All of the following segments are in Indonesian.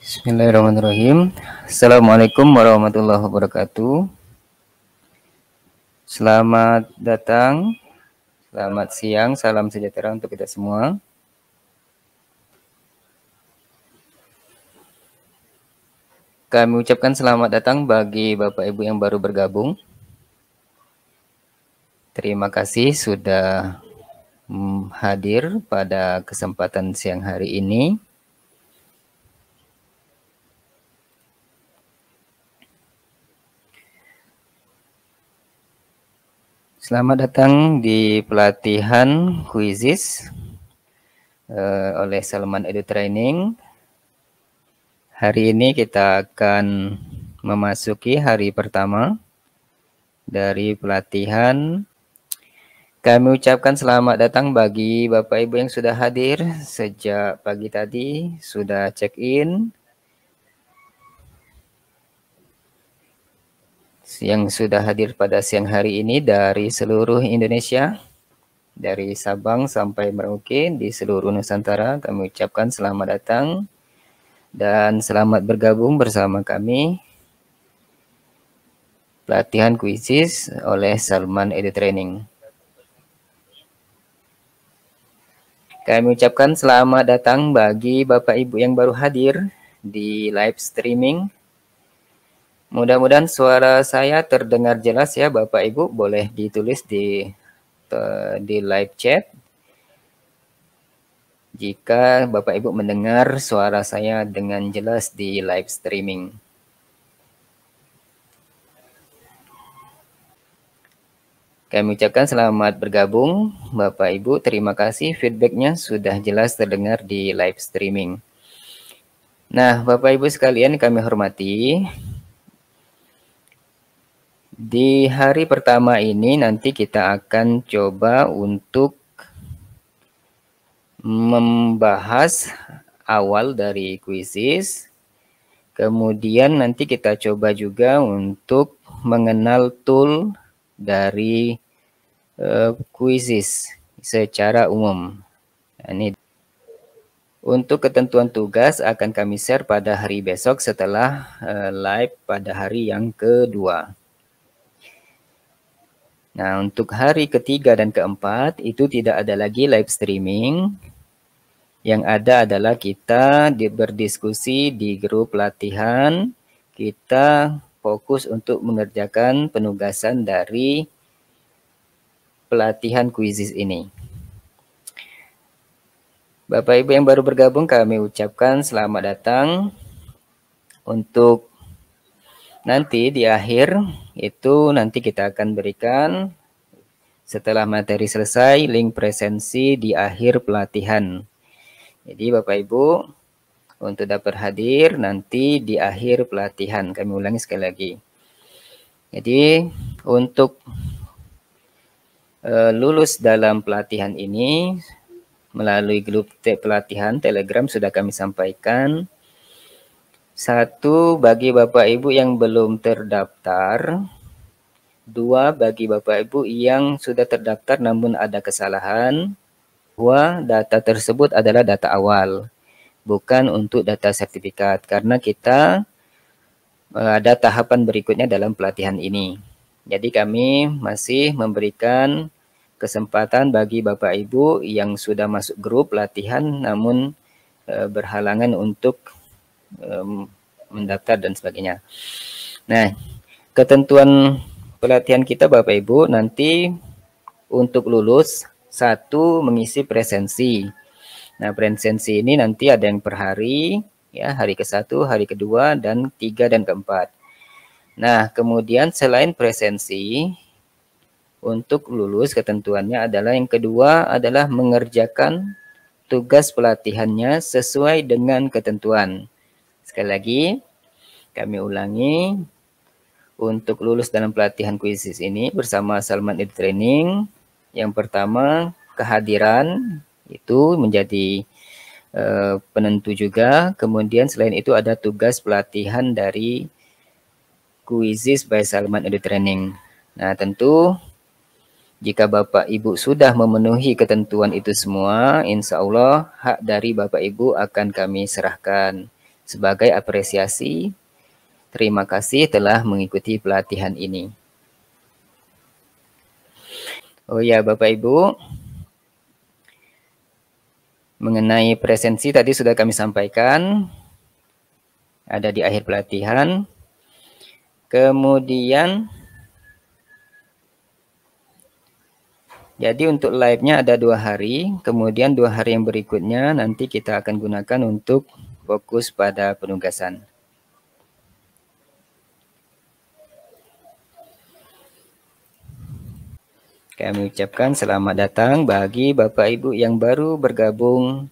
Bismillahirrahmanirrahim. Assalamualaikum warahmatullahi wabarakatuh. Selamat datang, selamat siang, salam sejahtera untuk kita semua. Kami ucapkan selamat datang bagi Bapak Ibu yang baru bergabung. Terima kasih sudah hadir pada kesempatan siang hari ini. Selamat datang di pelatihan Quizizz oleh Salman Edu Training. Hari ini kita akan memasuki hari pertama dari pelatihan. Kami ucapkan selamat datang bagi Bapak Ibu yang sudah hadir sejak pagi tadi, sudah check-in, yang sudah hadir pada siang hari ini dari seluruh Indonesia, dari Sabang sampai Merauke di seluruh Nusantara. Kami ucapkan selamat datang dan selamat bergabung bersama kami pelatihan Quizizz oleh Salman Edu Training. Kami ucapkan selamat datang bagi Bapak Ibu yang baru hadir di live streaming. Mudah-mudahan suara saya terdengar jelas ya Bapak Ibu, boleh ditulis di live chat jika Bapak Ibu mendengar suara saya dengan jelas di live streaming. Kami ucapkan selamat bergabung Bapak Ibu, terima kasih feedbacknya sudah jelas terdengar di live streaming. Nah Bapak Ibu sekalian kami hormati, di hari pertama ini nanti kita akan coba untuk membahas awal dari Quizizz. Kemudian nanti kita coba juga untuk mengenal tool dari Quizizz secara umum. Nah, ini untuk ketentuan tugas akan kami share pada hari besok setelah live pada hari yang kedua. Nah, untuk hari ketiga dan keempat itu tidak ada lagi live streaming. Yang ada adalah kita berdiskusi di grup latihan. Kita fokus untuk mengerjakan penugasan dari pelatihan Quizizz ini. Bapak Ibu yang baru bergabung kami ucapkan selamat datang. Untuk nanti di akhir itu nanti kita akan berikan setelah materi selesai link presensi di akhir pelatihan. Jadi Bapak Ibu untuk dapat hadir nanti di akhir pelatihan. Kami ulangi sekali lagi. Jadi untuk lulus dalam pelatihan ini melalui grup pelatihan Telegram sudah kami sampaikan. Satu, bagi Bapak Ibu yang belum terdaftar. Dua, bagi Bapak Ibu yang sudah terdaftar namun ada kesalahan. Dua, data tersebut adalah data awal, bukan untuk data sertifikat, karena kita ada tahapan berikutnya dalam pelatihan ini. Jadi kami masih memberikan kesempatan bagi Bapak Ibu yang sudah masuk grup latihan namun berhalangan untuk mendaftar dan sebagainya. Nah, ketentuan pelatihan kita Bapak Ibu nanti untuk lulus satu mengisi presensi. Nah, presensi ini nanti ada yang per hari, ya, hari ke-1, hari kedua, dan 3 dan keempat. Nah, kemudian selain presensi, untuk lulus ketentuannya adalah yang kedua adalah mengerjakan tugas pelatihannya sesuai dengan ketentuan. Sekali lagi, kami ulangi, untuk lulus dalam pelatihan Quizizz ini bersama Salman Edu Training, yang pertama kehadiran itu menjadi penentu juga. Kemudian selain itu ada tugas pelatihan dari Quizizz by Salman Edu Training. Nah, tentu jika Bapak Ibu sudah memenuhi ketentuan itu semua, insya Allah hak dari Bapak Ibu akan kami serahkan. sebagai apresiasi. Terima kasih telah mengikuti pelatihan ini. Oh ya, Bapak Ibu, mengenai presensi tadi sudah kami sampaikan, ada di akhir pelatihan. Kemudian, jadi untuk live-nya ada 2 hari, kemudian 2 hari yang berikutnya nanti kita akan gunakan untuk fokus pada penugasan. Kami ucapkan selamat datang bagi Bapak Ibu yang baru bergabung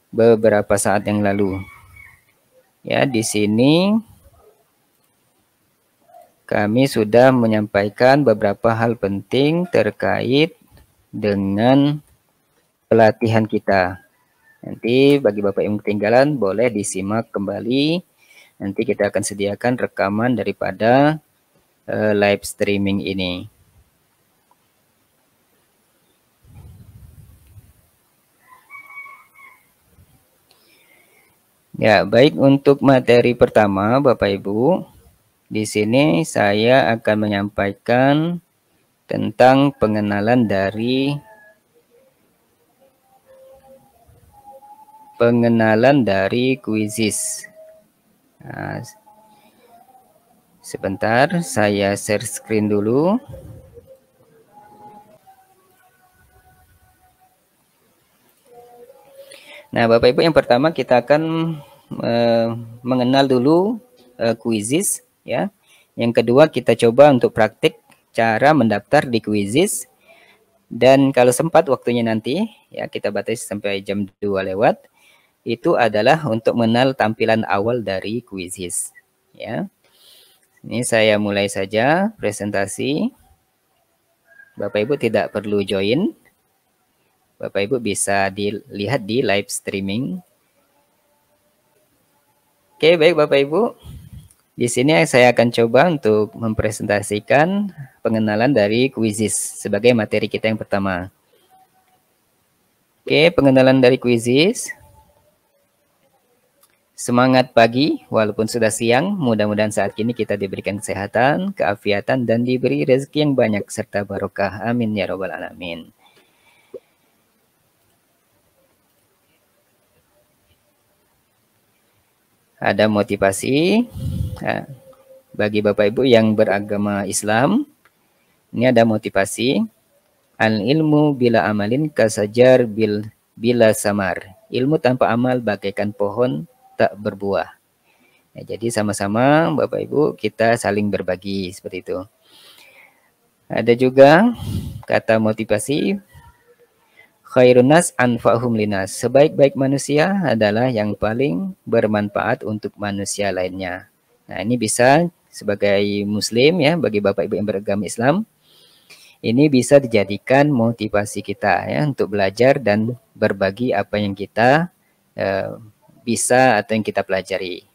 beberapa saat yang lalu. Ya, di sini kami sudah menyampaikan beberapa hal penting terkait dengan pelatihan kita. Nanti bagi Bapak yang ketinggalan boleh disimak kembali. Nanti kita akan sediakan rekaman daripada live streaming ini. Ya, baik, untuk materi pertama Bapak Ibu. Di sini saya akan menyampaikan tentang pengenalan dari Quizizz. Nah, sebentar, saya share screen dulu. Nah, Bapak Ibu, yang pertama kita akan mengenal dulu Quizizz, ya. Yang kedua kita coba untuk praktik cara mendaftar di Quizizz. Dan kalau sempat waktunya nanti, ya kita batasi sampai jam 2 lewat, itu adalah untuk mengenal tampilan awal dari Quizizz, ya. Ini saya mulai saja presentasi. Bapak Ibu tidak perlu join. Bapak Ibu bisa dilihat di live streaming. Oke, baik Bapak Ibu. Di sini saya akan coba untuk mempresentasikan pengenalan dari Quizizz sebagai materi kita yang pertama. Oke, pengenalan dari Quizizz. Semangat pagi, walaupun sudah siang, mudah-mudahan saat ini kita diberikan kesehatan, keafiatan, dan diberi rezeki yang banyak serta barokah. Amin ya robbal alamin. Ada motivasi bagi Bapak Ibu yang beragama Islam. Ini ada motivasi. Al ilmu bila amalin kasajar bila samar. Ilmu tanpa amal bagaikan pohon tak berbuah. Ya, jadi sama-sama Bapak Ibu kita saling berbagi seperti itu. Ada juga kata motivasi, khairun nas anfa'hum linas. Sebaik-baik manusia adalah yang paling bermanfaat untuk manusia lainnya. Nah, ini bisa sebagai muslim ya, bagi Bapak Ibu yang beragama Islam, ini bisa dijadikan motivasi kita ya untuk belajar dan berbagi apa yang kita bisa atau yang kita pelajari.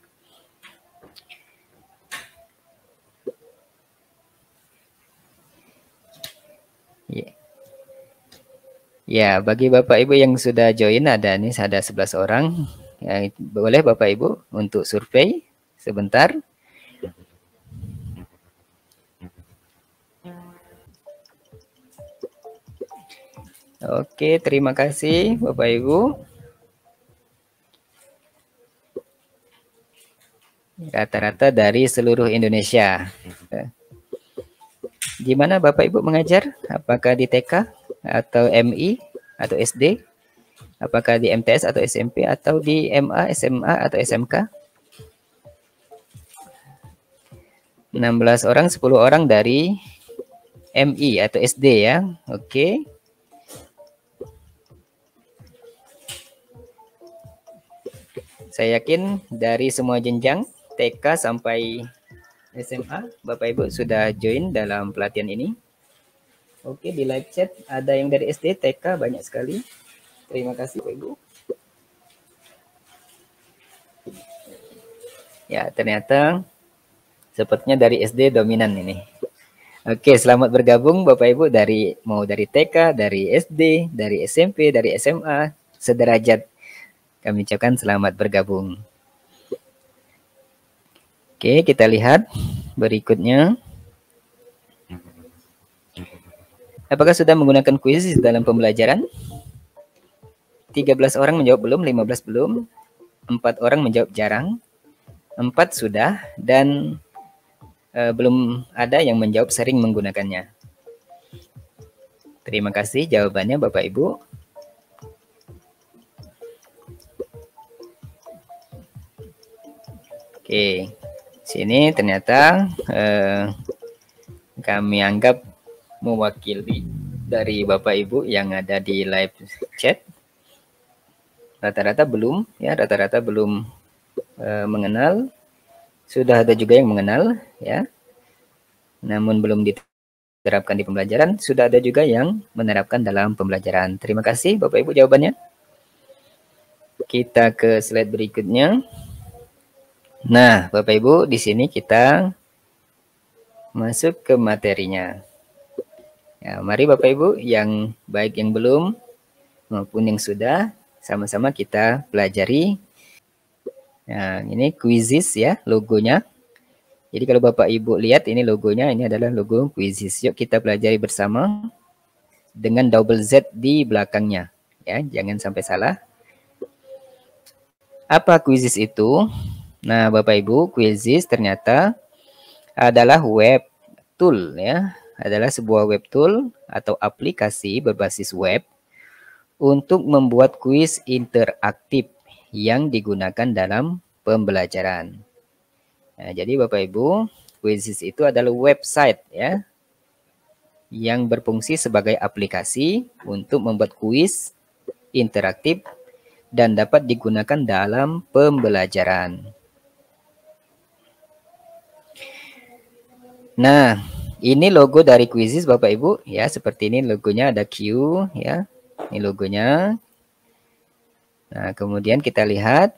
Ya, bagi Bapak Ibu yang sudah join ada 11 orang. Ya, boleh Bapak Ibu untuk survei sebentar. Oke, terima kasih Bapak Ibu. Rata-rata dari seluruh Indonesia. Di mana Bapak Ibu mengajar? Apakah di TK atau MI atau SD? Apakah di MTS atau SMP atau di MA, SMA atau SMK? 16 orang, 10 orang dari MI atau SD ya. Oke. Saya yakin dari semua jenjang TK sampai SMA, Bapak Ibu sudah join dalam pelatihan ini. Oke, di live chat ada yang dari SD, TK banyak sekali. Terima kasih Bapak Ibu. Ya, ternyata sepertinya dari SD dominan ini. Oke, selamat bergabung Bapak Ibu dari TK, dari SD, dari SMP, dari SMA, sederajat. Kami ucapkan selamat bergabung. Oke, kita lihat berikutnya. Apakah sudah menggunakan kuis dalam pembelajaran? 13 orang menjawab belum, 15 belum, 4 orang menjawab jarang, 4 sudah, dan belum ada yang menjawab sering menggunakannya. Terima kasih jawabannya Bapak Ibu. Oke, sini ternyata kami anggap mewakili dari Bapak Ibu yang ada di live chat. Rata-rata belum, ya, rata-rata belum mengenal. Sudah ada juga yang mengenal, ya. Namun belum diterapkan di pembelajaran. Sudah ada juga yang menerapkan dalam pembelajaran. Terima kasih Bapak Ibu jawabannya. Kita ke slide berikutnya. Nah, Bapak Ibu, di sini kita masuk ke materinya. Ya, mari Bapak Ibu yang baik yang belum maupun yang sudah, sama-sama kita pelajari. Nah, ini Quizizz ya logonya. Jadi kalau Bapak Ibu lihat ini logonya, ini adalah logo Quizizz. Yuk kita pelajari bersama dengan double Z di belakangnya. Ya, jangan sampai salah. Apa Quizizz itu? Nah, Bapak Ibu, Quizizz ternyata adalah web tool ya, adalah sebuah web tool atau aplikasi berbasis web untuk membuat kuis interaktif yang digunakan dalam pembelajaran. Nah, jadi Bapak Ibu, Quizizz itu adalah website ya yang berfungsi sebagai aplikasi untuk membuat kuis interaktif dan dapat digunakan dalam pembelajaran. Nah, ini logo dari Quizizz Bapak Ibu ya, seperti ini logonya, ada Q ya. Ini logonya. Nah, kemudian kita lihat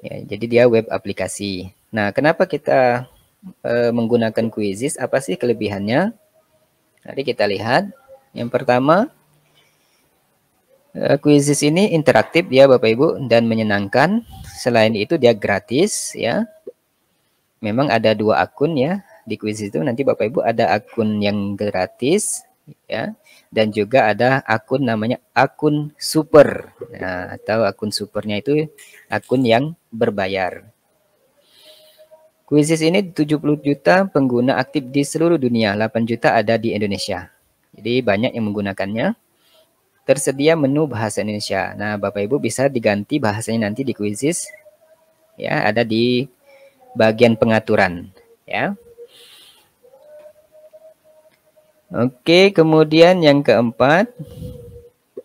ya, jadi dia web aplikasi. Nah, kenapa kita menggunakan Quizizz? Apa sih kelebihannya? Mari kita lihat. Yang pertama, Quizizz ini interaktif ya Bapak Ibu dan menyenangkan. Selain itu dia gratis ya. Memang ada 2 akun ya di Quizizz itu. Nanti Bapak Ibu ada akun yang gratis ya, dan juga ada akun namanya akun super. Nah, atau akun supernya itu akun yang berbayar. Quizizz ini 70 juta pengguna aktif di seluruh dunia, 8 juta ada di Indonesia. Jadi banyak yang menggunakannya. Tersedia menu bahasa Indonesia. Nah, Bapak Ibu bisa diganti bahasanya nanti di Quizizz. Ya, ada di bagian pengaturan, ya. Oke, kemudian yang keempat,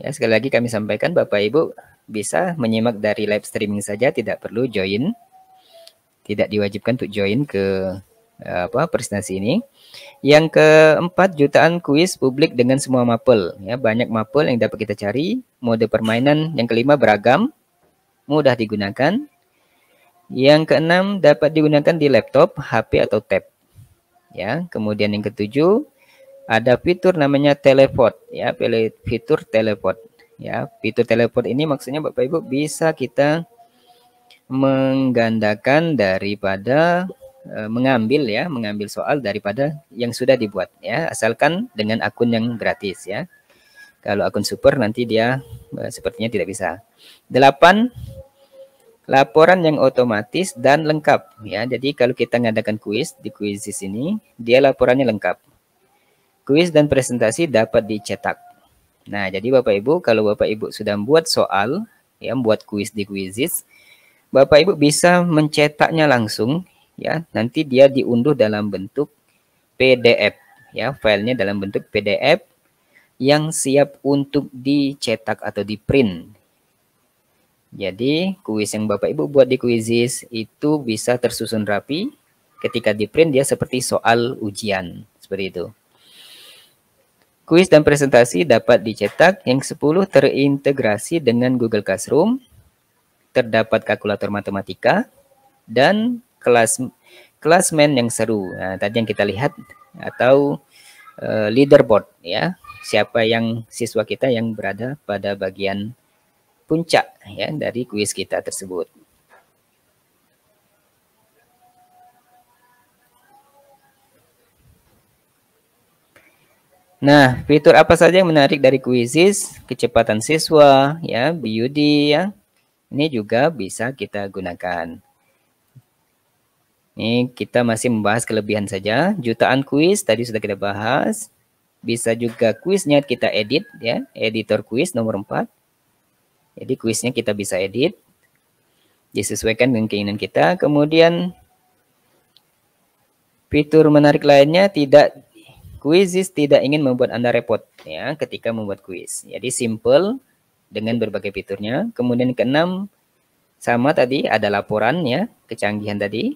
ya sekali lagi kami sampaikan Bapak Ibu bisa menyimak dari live streaming saja, tidak perlu join. Tidak diwajibkan untuk join ke presentasi ini. Yang keempat, jutaan kuis publik dengan semua mapel. Ya, banyak mapel yang dapat kita cari. Mode permainan yang kelima beragam, mudah digunakan. Yang keenam, dapat digunakan di laptop, HP atau tab. Ya, kemudian yang ketujuh, ada fitur namanya teleport. Ya, fitur teleport. Ya, fitur teleport ini maksudnya Bapak Ibu bisa kita menggandakan daripada mengambil soal daripada yang sudah dibuat ya, asalkan dengan akun yang gratis ya. Kalau akun super nanti dia sepertinya tidak bisa. 8, laporan yang otomatis dan lengkap ya. Jadi kalau kita mengadakan kuis di Quizizz ini, dia laporannya lengkap. Kuis dan presentasi dapat dicetak. Nah, jadi Bapak Ibu, kalau Bapak Ibu sudah membuat soal ya, membuat kuis di Quizizz, Bapak Ibu bisa mencetaknya langsung ya. Nanti dia diunduh dalam bentuk PDF ya, filenya dalam bentuk PDF yang siap untuk dicetak atau di-print. Jadi, kuis yang Bapak Ibu buat di Quizizz itu bisa tersusun rapi. Ketika di-print dia seperti soal ujian, seperti itu. Kuis dan presentasi dapat dicetak. Yang 10 terintegrasi dengan Google Classroom. Terdapat kalkulator matematika dan klasmen yang seru. Nah, tadi yang kita lihat atau leaderboard ya. Siapa yang siswa kita yang berada pada bagian puncak ya dari kuis kita tersebut. Nah, fitur apa saja yang menarik dari Quizzes? Kecepatan siswa, ya, BUD, ya. Ini juga bisa kita gunakan. Ini kita masih membahas kelebihan saja. Jutaan kuis tadi sudah kita bahas. Bisa juga kuisnya kita edit, ya, editor kuis nomor 4. Jadi kuisnya kita bisa edit, disesuaikan dengan keinginan kita. Kemudian fitur menarik lainnya, Quizzes tidak ingin membuat Anda repot ya ketika membuat kuis. Jadi simple dengan berbagai fiturnya. Kemudian keenam, sama tadi ada laporan ya, kecanggihan tadi.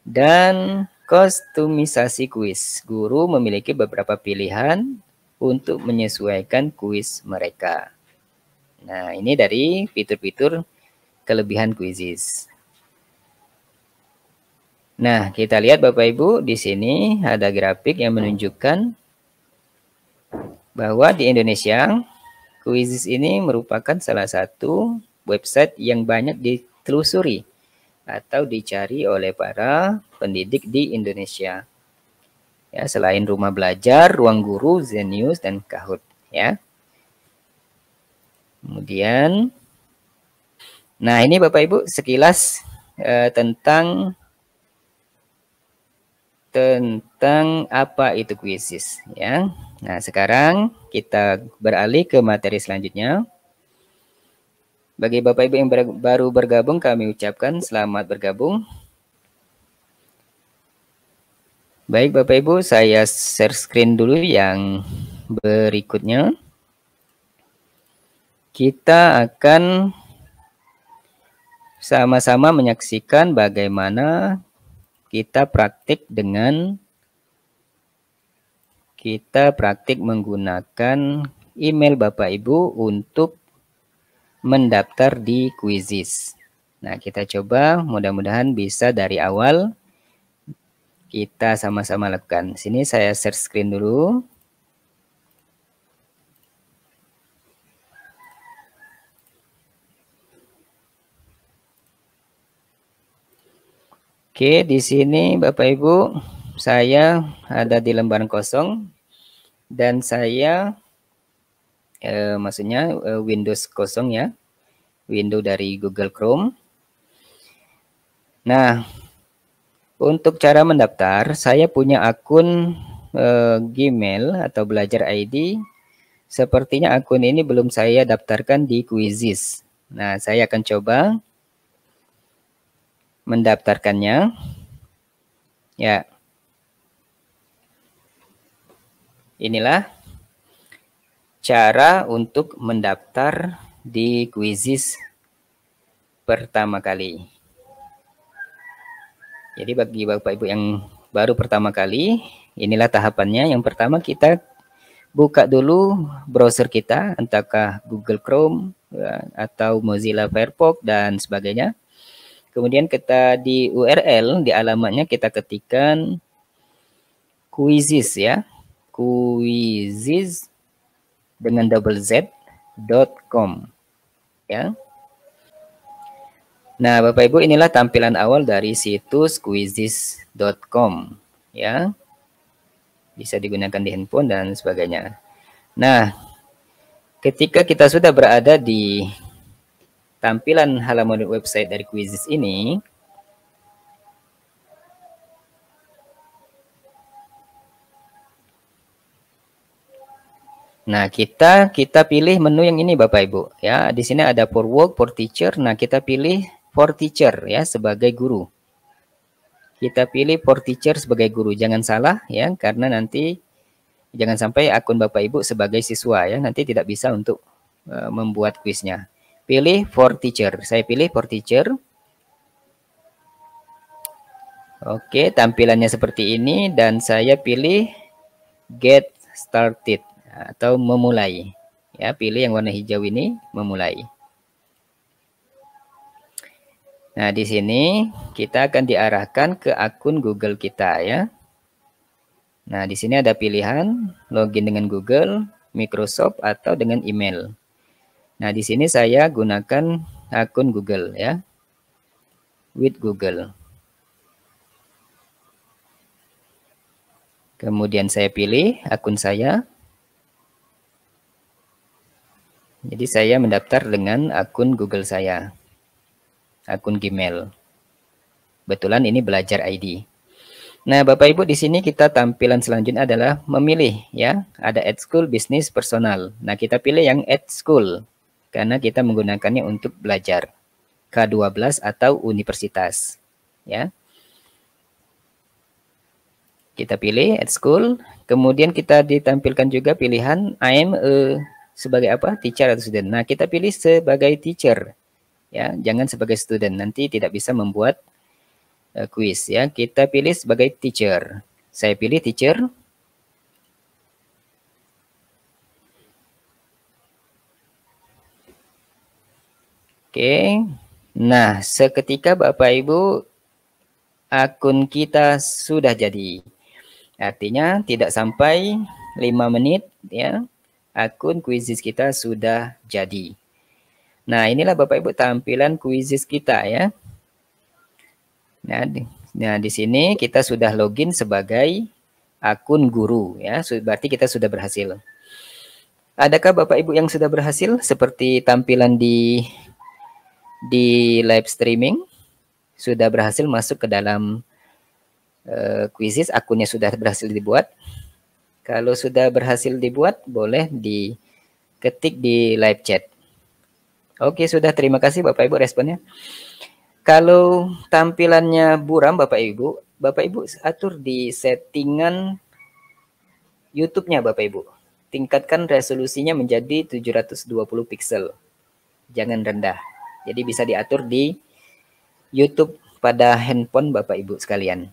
Dan kustomisasi kuis. Guru memiliki beberapa pilihan untuk menyesuaikan kuis mereka. Nah, ini dari fitur-fitur kelebihan Quizzes. Nah, kita lihat Bapak Ibu, di sini ada grafik yang menunjukkan bahwa di Indonesia, Quizzes ini merupakan salah satu website yang banyak ditelusuri atau dicari oleh para pendidik di Indonesia. Ya, selain Rumah Belajar, Ruang Guru, Zenius, dan Kahoot. Ya. Kemudian, nah ini Bapak Ibu sekilas tentang apa itu Quizzes. Ya. Nah sekarang kita beralih ke materi selanjutnya. Bagi Bapak Ibu yang baru bergabung, kami ucapkan selamat bergabung. Baik Bapak Ibu, saya share screen dulu yang berikutnya. Kita akan sama-sama menyaksikan bagaimana kita praktik menggunakan email Bapak Ibu untuk mendaftar di Quizzes. Nah, kita coba mudah-mudahan bisa dari awal kita sama-sama lakukan. Sini saya share screen dulu. Oke, di sini Bapak Ibu, saya ada di lembaran kosong dan saya maksudnya Windows kosong ya. Windows dari Google Chrome. Nah, untuk cara mendaftar, saya punya akun Gmail atau Belajar ID. Sepertinya akun ini belum saya daftarkan di Quizzes. Nah, saya akan coba mendaftarkannya. Ya. Inilah cara untuk mendaftar di Quizzes pertama kali. Jadi bagi Bapak Ibu yang baru pertama kali, inilah tahapannya. Yang pertama kita buka dulu browser kita, entahkah Google Chrome atau Mozilla Firefox dan sebagainya. Kemudian kita di URL, di alamatnya kita ketikkan Quizzes ya. Quizzes dengan double z.com ya. Nah, Bapak Ibu, inilah tampilan awal dari situs quizzes.com ya. Bisa digunakan di handphone dan sebagainya. Nah, ketika kita sudah berada di tampilan halaman website dari Quizzes ini, nah kita pilih menu yang ini Bapak Ibu ya. Di sini ada for work, for teacher. Nah, kita pilih for teacher ya sebagai guru. Kita pilih for teacher sebagai guru. Jangan salah ya, karena nanti jangan sampai akun Bapak Ibu sebagai siswa ya, nanti tidak bisa untuk membuat kuisnya. Pilih for teacher. Saya pilih for teacher. Oke, tampilannya seperti ini dan saya pilih get started atau memulai. Ya, pilih yang warna hijau ini, memulai. Nah, di sini kita akan diarahkan ke akun Google kita ya. Nah, di sini ada pilihan login dengan Google, Microsoft atau dengan email. Nah, di sini saya gunakan akun Google ya. With Google. Kemudian saya pilih akun saya. Jadi saya mendaftar dengan akun Google saya, akun Gmail. Kebetulan ini belajar ID. Nah, Bapak Ibu, di sini kita tampilan selanjutnya adalah memilih ya. Ada Add School, Business, Personal. Nah, kita pilih yang Add School karena kita menggunakannya untuk belajar. K12 atau universitas. Ya. Kita pilih Add School, kemudian kita ditampilkan juga pilihan I'm sebagai apa? Teacher atau student. Nah, kita pilih sebagai teacher. Ya, jangan sebagai student. Nanti tidak bisa membuat quiz ya. Kita pilih sebagai teacher. Saya pilih teacher. Oke. Nah, seketika Bapak Ibu akun kita sudah jadi. Artinya tidak sampai 5 menit ya, akun Quizizz kita sudah jadi. Nah, inilah Bapak Ibu tampilan Quizizz kita ya. Nah, di sini kita sudah login sebagai akun guru ya, berarti kita sudah berhasil. Adakah Bapak Ibu yang sudah berhasil seperti tampilan di live streaming? Sudah berhasil masuk ke dalam Quizizz, akunnya sudah berhasil dibuat. Kalau sudah berhasil dibuat, boleh diketik di live chat. Oke, sudah. Terima kasih Bapak Ibu responnya. Kalau tampilannya buram Bapak Ibu atur di settingan YouTube-nya Bapak Ibu. Tingkatkan resolusinya menjadi 720 pixel. Jangan rendah. Jadi bisa diatur di YouTube pada handphone Bapak Ibu sekalian.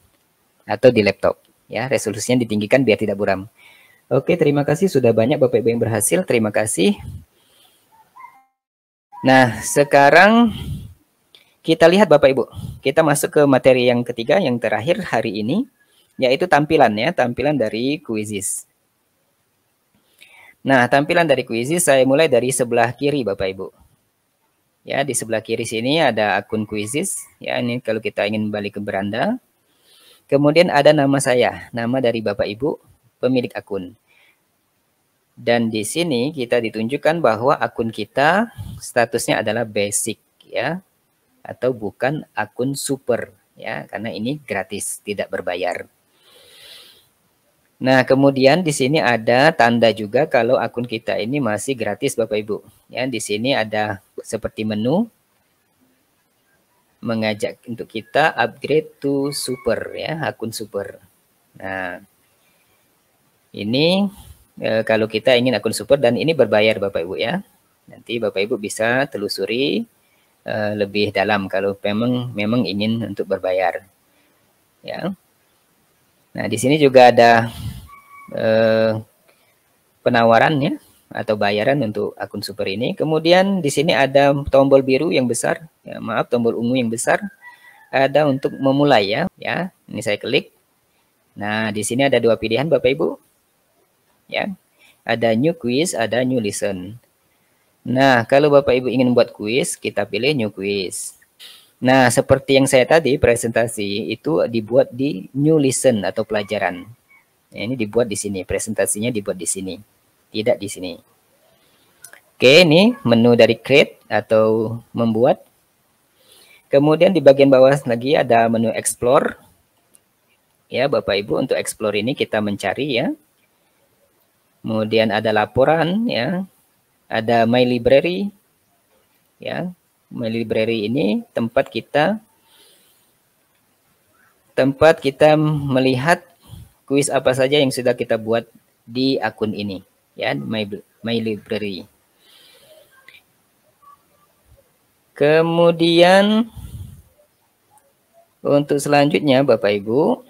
Atau di laptop. Ya, resolusinya ditinggikan biar tidak buram. Oke, terima kasih. Sudah banyak Bapak Ibu yang berhasil. Terima kasih. Nah, sekarang kita lihat Bapak Ibu. Kita masuk ke materi yang ketiga, yang terakhir hari ini. Yaitu tampilan ya, tampilan dari Quizizz. Nah, tampilan dari Quizizz saya mulai dari sebelah kiri Bapak Ibu. Ya, di sebelah kiri sini ada akun Quizizz. Ya, ini kalau kita ingin balik ke beranda. Kemudian ada nama saya, nama dari Bapak Ibu, pemilik akun. Dan di sini kita ditunjukkan bahwa akun kita statusnya adalah basic ya, atau bukan akun super ya, karena ini gratis, tidak berbayar. Nah, kemudian di sini ada tanda juga kalau akun kita ini masih gratis Bapak Ibu. Ya, di sini ada seperti menu mengajak untuk kita upgrade to super ya, akun super. Nah, ini kalau kita ingin akun super dan ini berbayar Bapak Ibu ya. Nanti Bapak Ibu bisa telusuri lebih dalam kalau memang ingin untuk berbayar. Ya. Nah, di sini juga ada penawaran ya atau bayaran untuk akun super ini. Kemudian di sini ada tombol biru yang besar, ya, maaf tombol ungu yang besar, ada untuk memulai ya. Ya, ini saya klik. Nah, di sini ada dua pilihan Bapak Ibu. Ya. Ada new quiz, ada new lesson. Nah, kalau Bapak Ibu ingin membuat quiz, kita pilih new quiz. Nah, seperti yang saya tadi presentasi itu dibuat di new lesson atau pelajaran. Nah, ini dibuat di sini, presentasinya dibuat di sini, tidak di sini. Oke, ini menu dari create atau membuat. Kemudian di bagian bawah lagi ada menu explore. Ya, Bapak Ibu, untuk explore ini kita mencari ya. Kemudian ada laporan ya. Ada my library. Ya. My library ini tempat kita melihat kuis apa saja yang sudah kita buat di akun ini ya, my library. Kemudian untuk selanjutnya Bapak Ibu,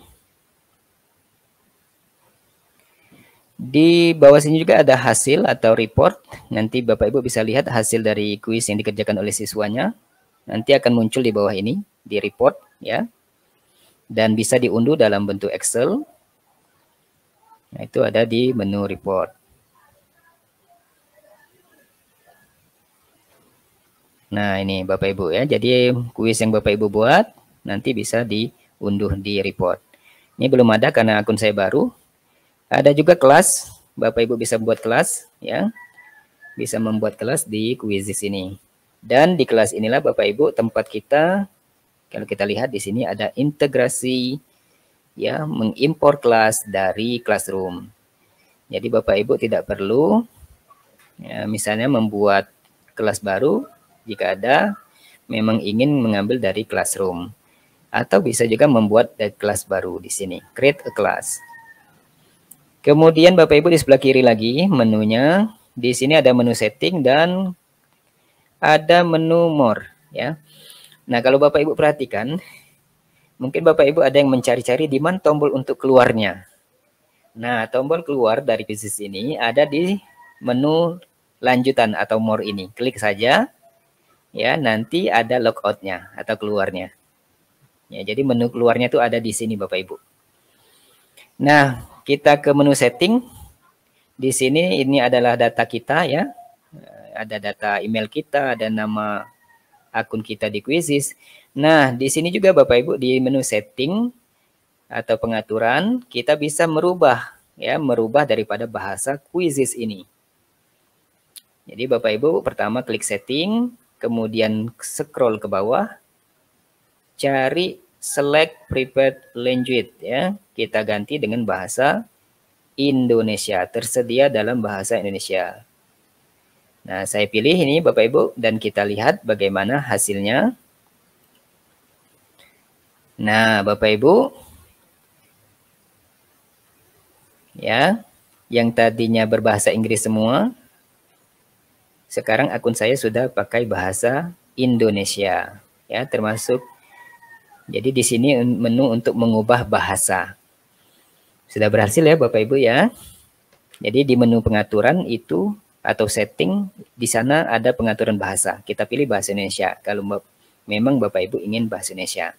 di bawah sini juga ada hasil atau report. Nanti Bapak Ibu bisa lihat hasil dari kuis yang dikerjakan oleh siswanya. Nanti akan muncul di bawah ini, di report ya. Dan bisa diunduh dalam bentuk Excel. Nah, itu ada di menu report. Nah, ini Bapak Ibu ya. Jadi kuis yang Bapak Ibu buat nanti bisa diunduh di report. Ini belum ada karena akun saya baru. Ada juga kelas, Bapak Ibu bisa buat kelas ya. Bisa membuat kelas di Quizzes ini. Dan di kelas inilah Bapak Ibu tempat kita, kalau kita lihat di sini ada integrasi ya, mengimpor kelas dari Classroom. Jadi Bapak Ibu tidak perlu ya, misalnya membuat kelas baru jika ada memang ingin mengambil dari Classroom. Atau bisa juga membuat kelas baru di sini, create a class. Kemudian Bapak Ibu di sebelah kiri lagi menunya, di sini ada menu setting dan ada menu more ya. Nah, kalau Bapak Ibu perhatikan, mungkin Bapak Ibu ada yang mencari-cari di mana tombol untuk keluarnya. Nah, tombol keluar dari Quizzes ini ada di menu lanjutan atau more ini. Klik saja ya, nanti ada logout-nya atau keluarnya. Ya, jadi menu keluarnya itu ada di sini Bapak Ibu. Nah, kita ke menu setting. Di sini ini adalah data kita ya. Ada data email kita, ada nama akun kita di Quizzes. Nah, di sini juga Bapak Ibu di menu setting atau pengaturan kita bisa merubah ya, merubah daripada bahasa Quizzes ini. Jadi Bapak Ibu pertama klik setting, kemudian scroll ke bawah, cari select preferred language ya. Kita ganti dengan bahasa Indonesia, tersedia dalam bahasa Indonesia. Nah, saya pilih ini Bapak Ibu dan kita lihat bagaimana hasilnya. Nah, Bapak Ibu, ya, yang tadinya berbahasa Inggris semua, sekarang akun saya sudah pakai bahasa Indonesia, ya, termasuk. Jadi di sini menu untuk mengubah bahasa. Sudah berhasil ya Bapak Ibu ya. Jadi di menu pengaturan itu atau setting, di sana ada pengaturan bahasa. Kita pilih bahasa Indonesia kalau memang Bapak Ibu ingin bahasa Indonesia.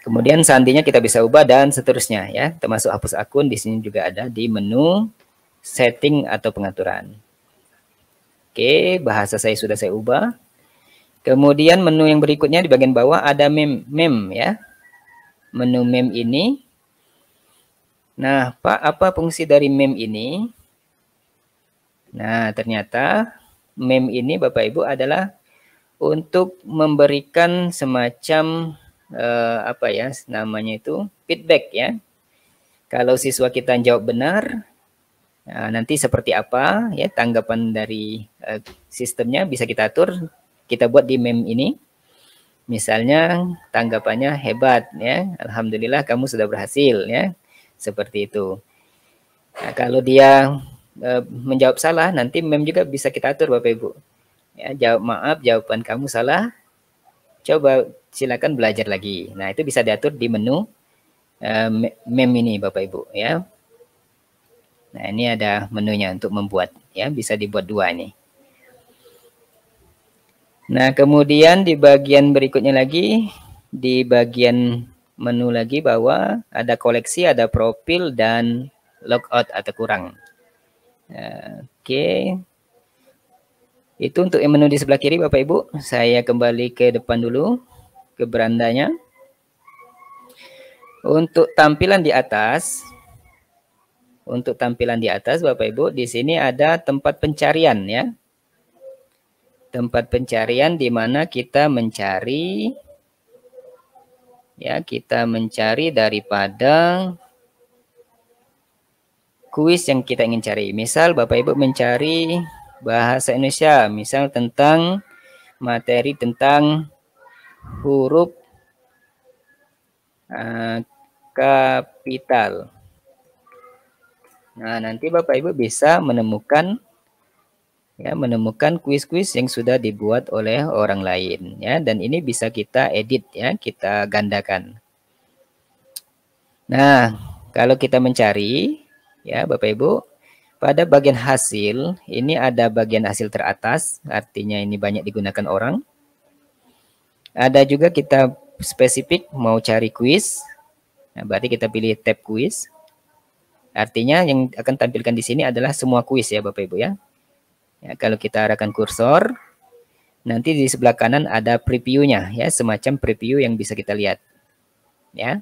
Kemudian sandinya kita bisa ubah dan seterusnya ya, termasuk hapus akun di sini juga ada di menu setting atau pengaturan. Oke, bahasa saya sudah saya ubah. Kemudian menu yang berikutnya di bagian bawah ada mem ya. Menu mem ini. Nah, Pak, apa fungsi dari mem ini? Nah, ternyata mem ini Bapak Ibu adalah untuk memberikan semacam apa ya namanya itu feedback ya. Kalau siswa kita jawab benar, nah, nanti seperti apa ya tanggapan dari sistemnya bisa kita atur, kita buat di mem ini. Misalnya tanggapannya hebat ya, alhamdulillah kamu sudah berhasil ya, seperti itu. Nah, kalau dia menjawab salah, nanti mem juga bisa kita atur Bapak Ibu. Ya, jawab maaf, jawaban kamu salah. Coba silakan belajar lagi. Nah, itu bisa diatur di menu mem ini Bapak Ibu ya. Nah, ini ada menunya untuk membuat ya, bisa dibuat dua ini. Nah, kemudian di bagian berikutnya lagi, di bagian menu lagi bawah ada koleksi, ada profil dan logout atau kurang. Oke. Itu untuk menu di sebelah kiri Bapak Ibu. Saya kembali ke depan dulu, ke berandanya. Untuk tampilan di atas, Bapak Ibu, di sini ada tempat pencarian ya. Tempat pencarian di mana kita mencari ya, kita mencari daripada kuis yang kita ingin cari. Misal Bapak Ibu mencari bahasa Indonesia, misal tentang materi tentang huruf kapital. Nah, nanti Bapak Ibu bisa menemukan kuis-kuis yang sudah dibuat oleh orang lain ya, dan ini bisa kita edit ya, kita gandakan. Nah, kalau kita mencari ya Bapak Ibu, pada bagian hasil ini ada bagian hasil teratas, artinya ini banyak digunakan orang. Ada juga kita spesifik mau cari kuis. Nah, berarti kita pilih tab kuis. Artinya yang akan tampilkan di sini adalah semua kuis ya Bapak Ibu ya. Ya, kalau kita arahkan kursor, nanti di sebelah kanan ada previewnya ya, semacam preview yang bisa kita lihat. Ya.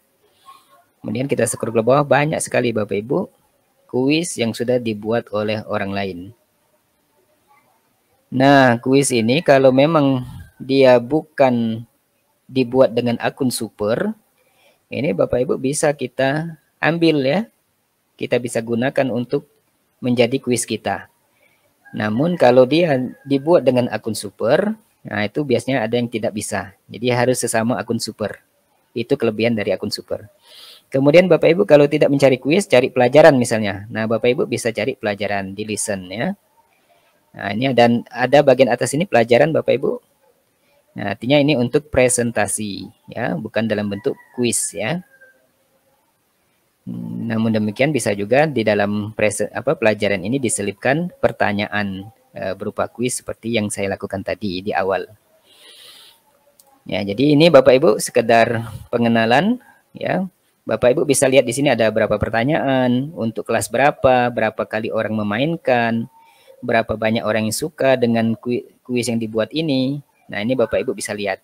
Kemudian kita scroll ke bawah, banyak sekali Bapak Ibu kuis yang sudah dibuat oleh orang lain. Nah, kuis ini kalau memang dia bukan dibuat dengan akun super, ini Bapak Ibu bisa kita ambil ya. Kita bisa gunakan untuk menjadi kuis kita. Namun kalau dia dibuat dengan akun super, nah itu biasanya ada yang tidak bisa. Jadi harus sesama akun super. Itu kelebihan dari akun super. Kemudian Bapak Ibu kalau tidak mencari kuis, cari pelajaran misalnya. Nah Bapak Ibu bisa cari pelajaran di listen ya. Nah ini ada bagian atas ini pelajaran Bapak Ibu. Nah artinya ini untuk presentasi ya, bukan dalam bentuk kuis ya. Namun demikian bisa juga di dalam pelajaran ini diselipkan pertanyaan berupa kuis seperti yang saya lakukan tadi di awal. Ya, jadi ini Bapak Ibu sekedar pengenalan ya. Bapak Ibu bisa lihat di sini ada berapa pertanyaan, untuk kelas berapa kali orang memainkan, berapa banyak orang yang suka dengan kuis yang dibuat ini. Nah, ini Bapak Ibu bisa lihat.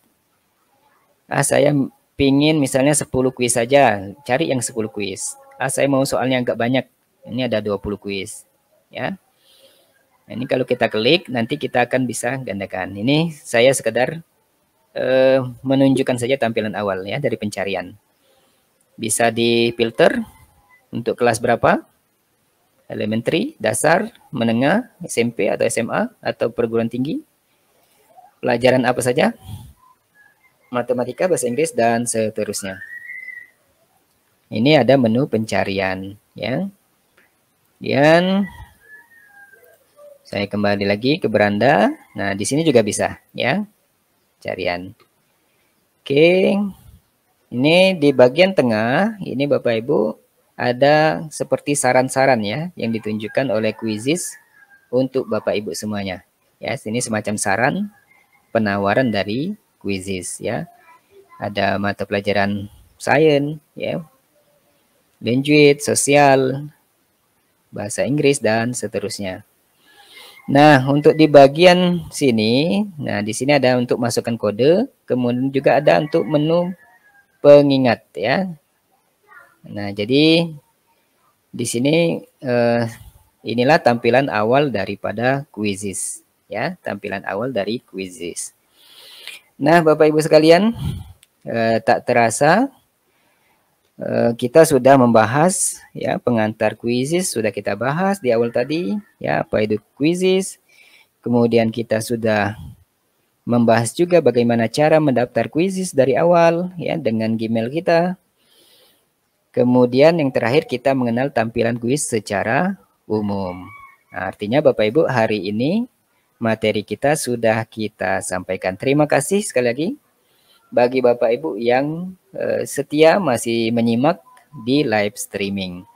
Saya pingin misalnya 10 kuis saja, cari yang 10 kuis. Saya mau soalnya agak banyak, ini ada 20 kuis. Ya. Nah, ini kalau kita klik, nanti kita akan bisa gandakan. Ini saya sekedar menunjukkan saja tampilan awal ya dari pencarian. Bisa difilter untuk kelas berapa, elementary, dasar, menengah, SMP atau SMA, atau perguruan tinggi. Pelajaran apa saja, matematika, bahasa Inggris, dan seterusnya. Ini ada menu pencarian ya. Dan saya kembali lagi ke beranda. Nah, di sini juga bisa ya. Carian. Oke. Ini di bagian tengah, ini Bapak Ibu ada seperti saran-saran ya yang ditunjukkan oleh Quizizz untuk Bapak Ibu semuanya. Ya, sini semacam saran penawaran dari Quizizz ya. Ada mata pelajaran sains ya, language, sosial, bahasa Inggris, dan seterusnya. Nah, untuk di bagian sini, nah di sini ada untuk masukkan kode, kemudian juga ada untuk menu pengingat ya. Nah, jadi di sini inilah tampilan awal daripada Quizizz ya, tampilan awal dari Quizizz. Nah, Bapak Ibu sekalian, tak terasa kita sudah membahas ya pengantar Quizizz, sudah kita bahas di awal tadi ya apa itu Quizizz. Kemudian kita sudah membahas juga bagaimana cara mendaftar Quizizz dari awal ya dengan Gmail kita. Kemudian yang terakhir kita mengenal tampilan kuis secara umum. Nah, artinya Bapak Ibu hari ini materi kita sudah kita sampaikan. Terima kasih sekali lagi bagi Bapak Ibu yang setia masih menyimak di live streaming.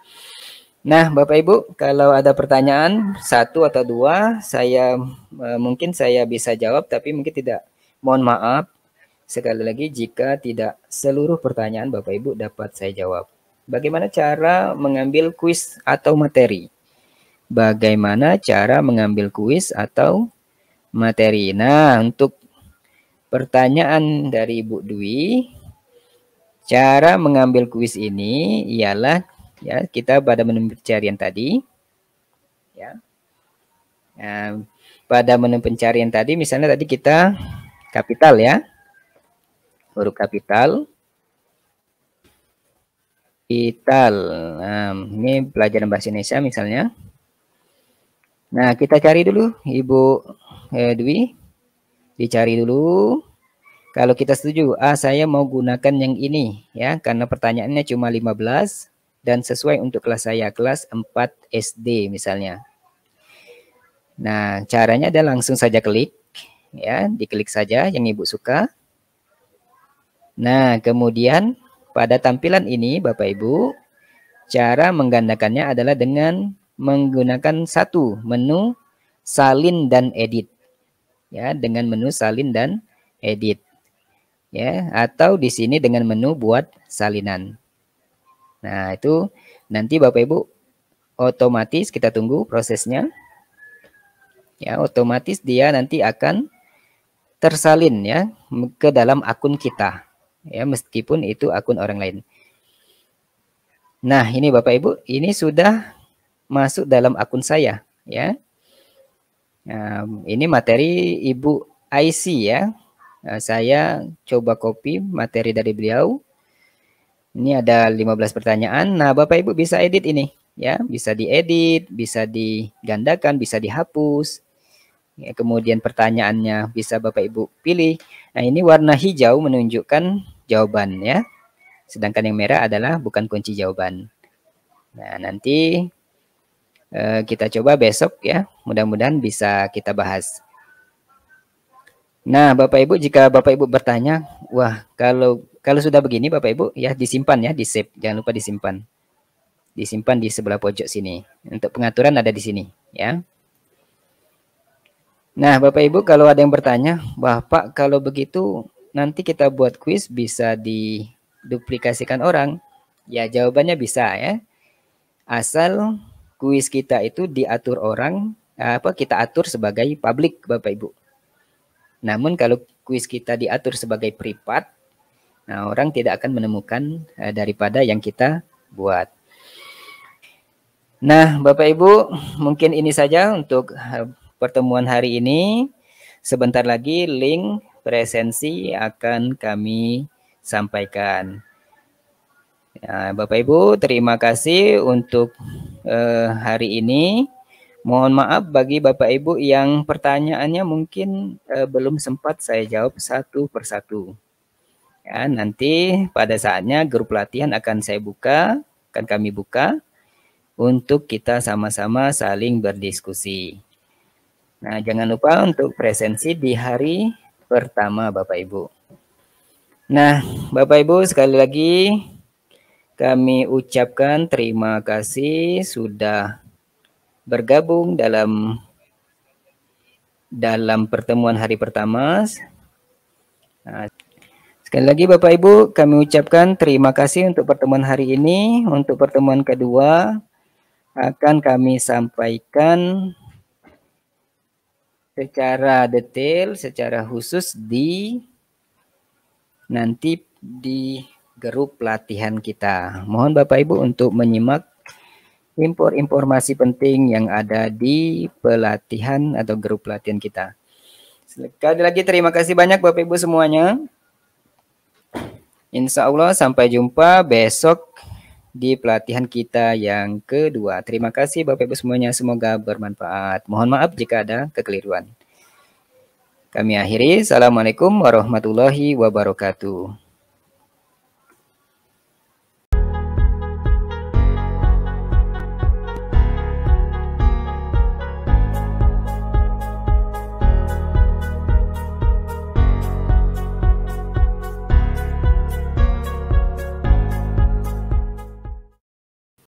Nah, Bapak Ibu, kalau ada pertanyaan satu atau dua, mungkin saya bisa jawab, tapi mungkin tidak. Mohon maaf sekali lagi jika tidak seluruh pertanyaan Bapak Ibu dapat saya jawab. Bagaimana cara mengambil kuis atau materi? Bagaimana cara mengambil kuis atau materi? Nah, untuk pertanyaan dari Ibu Dwi, cara mengambil kuis ini ialah ya kita pada menu pencarian tadi ya. Nah, pada menu pencarian tadi misalnya tadi kita kapital ya, huruf kapital. Nah, ini pelajaran bahasa Indonesia misalnya. Nah, kita cari dulu Ibu Dwi, dicari dulu. Kalau kita setuju, saya mau gunakan yang ini ya, karena pertanyaannya cuma 15 dan sesuai untuk kelas saya, kelas 4 SD misalnya. Nah, caranya adalah langsung saja klik ya, diklik saja yang Ibu suka. Nah, kemudian pada tampilan ini Bapak Ibu, cara menggandakannya adalah dengan menggunakan satu menu salin dan edit. Ya, dengan menu salin dan edit. Ya, atau di sini dengan menu buat salinan. Nah, itu nanti Bapak Ibu otomatis kita tunggu prosesnya. Ya, otomatis dia nanti akan tersalin ya ke dalam akun kita. Ya, meskipun itu akun orang lain. Nah, ini Bapak Ibu, ini sudah masuk dalam akun saya, ya. Nah, ini materi Ibu IC ya. Nah, saya coba copy materi dari beliau. Ini ada 15 pertanyaan. Nah, Bapak Ibu bisa edit ini, ya. Bisa diedit, bisa digandakan, bisa dihapus. Ya, kemudian pertanyaannya bisa Bapak Ibu pilih. Nah, ini warna hijau menunjukkan jawaban ya. Sedangkan yang merah adalah bukan kunci jawaban. Nah, nanti kita coba besok ya. Mudah-mudahan bisa kita bahas. Nah, Bapak Ibu, jika Bapak Ibu bertanya, wah, kalau sudah begini Bapak Ibu ya disimpan ya, di-save. Jangan lupa disimpan. Disimpan di sebelah pojok sini. Untuk pengaturan ada di sini ya. Nah, Bapak Ibu kalau ada yang bertanya, wah Pak, kalau begitu nanti kita buat kuis bisa diduplikasikan orang. Ya, jawabannya bisa ya. Asal kuis kita itu diatur orang, kita atur sebagai publik Bapak Ibu. Namun kalau kuis kita diatur sebagai privat, nah orang tidak akan menemukan daripada yang kita buat. Nah, Bapak Ibu, mungkin ini saja untuk pertemuan hari ini. Sebentar lagi link presensi akan kami sampaikan. Ya, Bapak Ibu, terima kasih untuk hari ini. Mohon maaf bagi Bapak Ibu yang pertanyaannya mungkin belum sempat saya jawab satu persatu. Ya, nanti pada saatnya grup latihan akan kami buka untuk kita sama-sama saling berdiskusi. Nah, jangan lupa untuk presensi di hari pertama Bapak Ibu. Nah, Bapak Ibu sekali lagi kami ucapkan terima kasih sudah bergabung dalam pertemuan hari pertama. Nah, sekali lagi Bapak Ibu kami ucapkan terima kasih untuk pertemuan hari ini. Untuk pertemuan kedua akan kami sampaikan secara detail, secara khusus nanti di grup latihan kita. Mohon Bapak Ibu untuk menyimak informasi penting yang ada di pelatihan atau grup latihan kita. Sekali lagi terima kasih banyak Bapak Ibu semuanya. Insya Allah sampai jumpa besok di pelatihan kita yang kedua. Terima kasih Bapak Ibu semuanya, semoga bermanfaat. Mohon maaf jika ada kekeliruan. Kami akhiri. Assalamualaikum warahmatullahi wabarakatuh.